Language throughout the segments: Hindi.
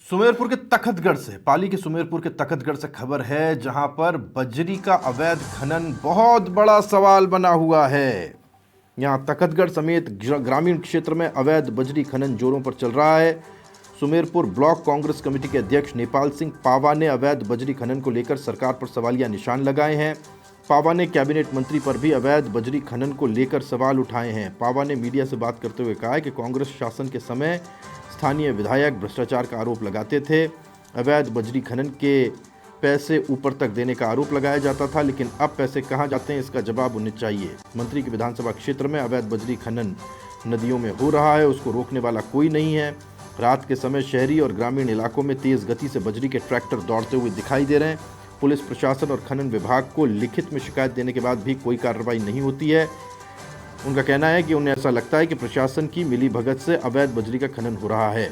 सुमेरपुर के तखतगढ़ से, पाली के सुमेरपुर के तखतगढ़ से खबर है, जहां पर बजरी का अवैध खनन बहुत बड़ा सवाल बना हुआ है। यहां तखतगढ़ समेत ग्रामीण क्षेत्र में अवैध बजरी खनन जोरों पर चल रहा है। सुमेरपुर ब्लॉक कांग्रेस कमेटी के अध्यक्ष नेपाल सिंह पावा ने अवैध बजरी खनन को लेकर सरकार पर सवालिया निशान लगाए हैं। पावा ने कैबिनेट मंत्री पर भी अवैध बजरी खनन को लेकर सवाल उठाए हैं। पावा ने मीडिया से बात करते हुए कहा है कि कांग्रेस शासन के समय स्थानीय विधायक भ्रष्टाचार का आरोप लगाते थे। अवैध बजरी खनन के पैसे ऊपर तक देने का आरोप लगाया जाता था, लेकिन अब पैसे कहां जाते हैं इसका जवाब उन्हें चाहिए। मंत्री के विधानसभा क्षेत्र में अवैध बजरी खनन नदियों में हो रहा है, उसको रोकने वाला कोई नहीं है। रात के समय शहरी और ग्रामीण इलाकों में तेज गति से बजरी के ट्रैक्टर दौड़ते हुए दिखाई दे रहे हैं। पुलिस प्रशासन और खनन विभाग को लिखित में शिकायत देने के बाद भी कोई कार्रवाई नहीं होती है। उनका कहना है कि उन्हें ऐसा लगता है कि प्रशासन की मिलीभगत से अवैध बजरी का खनन हो रहा है।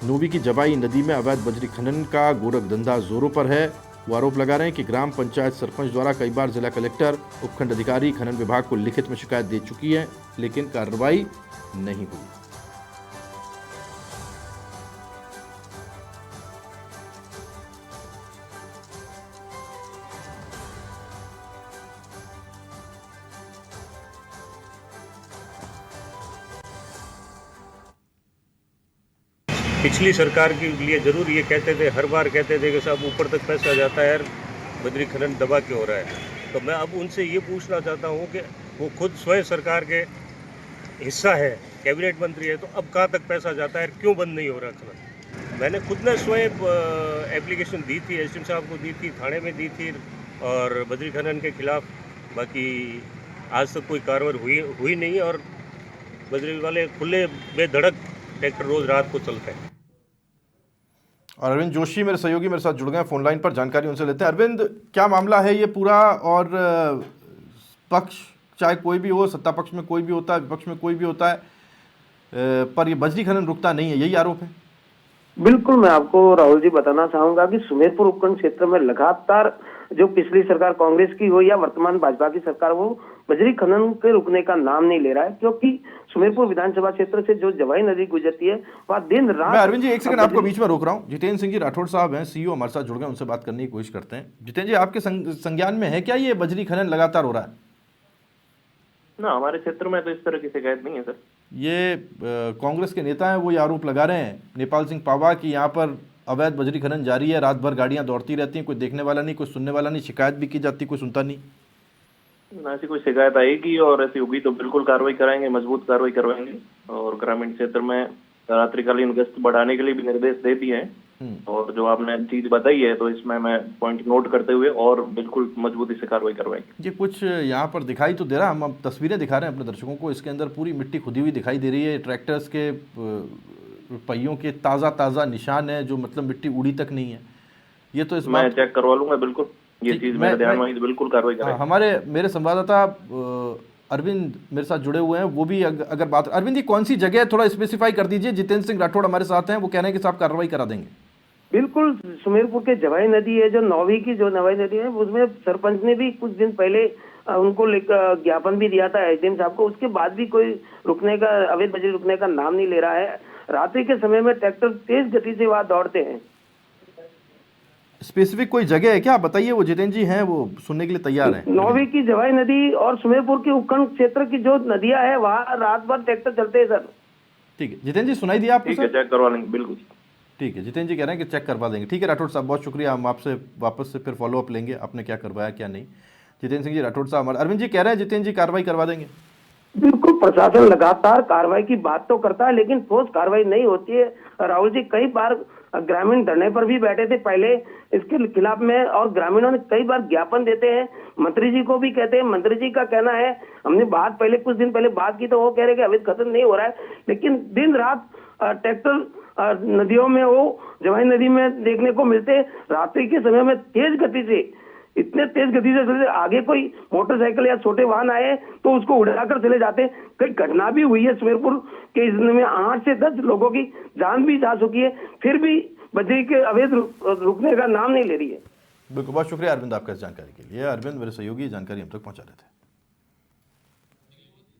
नोवी की जवाई नदी में अवैध बजरी खनन का गोरखधंधा जोरों पर है। वो आरोप लगा रहे हैं कि ग्राम पंचायत सरपंच द्वारा कई बार जिला कलेक्टर, उपखंड अधिकारी, खनन विभाग को लिखित में शिकायत दे चुकी है, लेकिन कार्रवाई नहीं हुई। पिछली सरकार के लिए जरूर ये कहते थे, हर बार कहते थे कि साहब ऊपर तक पैसा जाता है, बजरी खनन दबा क्यों हो रहा है। तो मैं अब उनसे ये पूछना चाहता हूँ कि वो खुद स्वयं सरकार के हिस्सा है, कैबिनेट मंत्री है, तो अब कहाँ तक पैसा जाता है, क्यों बंद नहीं हो रहा खनन। मैंने खुद ने स्वयं एप्लीकेशन दी थी, एसडीएम साहब को दी थी, थाने में दी थी और बजरी खनन के खिलाफ, बाकी आज तक कोई कार्रवाई हुई नहीं। और बजरी वाले खुले बेधड़क ट्रैक्टर रोज रात को चलते हैं। और अरविंद जोशी मेरे सहयोगी मेरे साथ जुड़ गए फोन लाइन पर, जानकारी उनसे लेते हैं। अरविंद, क्या मामला है ये पूरा, और पक्ष चाहे कोई भी हो, सत्ता पक्ष में कोई भी होता है, विपक्ष में कोई भी होता है, पर ये बजरी खनन रुकता नहीं है, यही आरोप है? बिल्कुल, मैं आपको राहुल जी बताना चाहूंगा कि सुमेरपुर उपखंड क्षेत्र में लगातार जो पिछली सरकार कांग्रेस की हो या वर्तमान भाजपा की सरकार, वो बजरी खनन के रुकने का नाम नहीं ले रहा है, क्योंकि सुमेरपुर विधानसभा क्षेत्र से जो जवाई नदी गुजरती है वह दिन रात। मैं अरविंद जी एक सेकंड आपको बीच में रोक रहा हूँ। जितेंद्र सिंह जी राठौड़ साहब हैं, सीईओ, हमारे साथ जुड़ गए, उनसे बात करने की कोशिश करते हैं। जितेंद्र जी, आपके संज्ञान में है क्या ये बजरी खनन लगातार हो रहा है? ना, हमारे क्षेत्र में तो इस तरह की शिकायत नहीं है सर। ये कांग्रेस के नेता हैं, वो ये आरोप लगा रहे हैं, नेपाल सिंह पावा, कि यहाँ पर अवैध बजरी खनन जारी है, रात भर गाड़ियां दौड़ती रहती हैं, कोई देखने वाला नहीं, कोई सुनने वाला नहीं, शिकायत भी की जाती, कोई सुनता नहीं। ना, ऐसी कोई शिकायत आएगी और ऐसी होगी तो बिल्कुल कार्रवाई कराएंगे, मजबूत कार्रवाई करवाएंगे। और ग्रामीण क्षेत्र में रात्रिकालीन गश्त बढ़ाने के लिए भी निर्देश दे दिए हैं। और जो आपने चीज बताई है तो इसमें मैं पॉइंट नोट करते हुए और बिल्कुल मजबूती से कार्रवाई करवाएंगे। ये कुछ यहाँ पर दिखाई तो दे रहा है, हम अब तस्वीरें दिखा रहे हैं अपने दर्शकों को, इसके अंदर पूरी मिट्टी खुदी हुई दिखाई दे रही है, ट्रैक्टर्स के पहियों के ताज़ा निशान है, जो मतलब मिट्टी उड़ी तक नहीं है। ये तो इस मैं चेक करवा लूंगा, बिल्कुल ये चीज मेरे ध्यान में आई तो बिल्कुल कार्रवाई करेंगे। मेरे संवाददाता अरविंद मेरे साथ जुड़े हुए हैं, वो भी अगर बात, अरविंद ये कौन सी जगह है, थोड़ा स्पेसिफाई कर दीजिए। जितेंद्र सिंह राठौड़ हमारे साथ हैं, वो कह रहे हैं कि साहब कार्रवाई करा देंगे। बिल्कुल, सुमेरपुर के जवाई नदी है, जो नौवी की जो नवाई नदी है, उसमें सरपंच ने भी कुछ दिन पहले उनको लेकर ज्ञापन भी दिया था एसडीएम साहब को। उसके बाद भी कोई रुकने का, अवैध बजरी रुकने का नाम नहीं ले रहा है। रात्रि के समय में ट्रैक्टर तेज गति से वहां दौड़ते हैं। स्पेसिफिक कोई जगह है क्या, आप बताइए, वो जितेंद्र जी हैं, वो सुनने के लिए तैयार हैं। नौवी की जवाई नदी और सुमेरपुर के उपखंड क्षेत्र की जो नदियां है, वहां रात भर ट्रैक्टर चलते हैं सर। ठीक है जितेंद्र जी, सुनाई दिया आपको? ठीक है, चेक करवा लेंगे, बिल्कुल ठीक है। जितेंद्र जी कह रहे हैं कि चेक करवा देंगे। ठीक है राठौड़ साहब, बहुत शुक्रिया, हम आपसे वापस से फिर फॉलोअप लेंगे, आपने क्या करवाया क्या नहीं। जितेंद्र सिंह जी राठौड़ साहब। अरविंद जी कह रहे हैं जितेंद्र जी कार्रवाई करवा देंगे। बिल्कुल, प्रशासन लगातार कार्रवाई की बात तो करता है, लेकिन ठोस कार्रवाई नहीं होती है। राहुल जी कई बार ग्रामीण धरने पर भी बैठे थे पहले इसके खिलाफ में, और ग्रामीणों ने कई बार ज्ञापन देते हैं, मंत्री जी को भी कहते हैं। मंत्री जी का कहना है, हमने बात पहले कुछ दिन पहले बात की तो वो कह रहे कि अवैध खनन नहीं हो रहा है, लेकिन दिन रात ट्रैक्टर नदियों में, वो जवाई नदी में देखने को मिलते। रात्रि के समय में तेज गति से, इतने तेज गति से चलते, आगे कोई मोटरसाइकिल या छोटे वाहन आए तो उसको उड़ाकर चले जाते। कई घटना भी हुई है सुमेरपुर के इसमें, 8 से 10 लोगों की जान भी जा चुकी है, फिर भी बजरी के अवैध रुकने का नाम नहीं ले रही है। बिल्कुल, बहुत शुक्रिया अरविंद आपका इस जानकारी के लिए। अरविंद मेरे सहयोगी जानकारी हम तक पहुंचा रहे थे।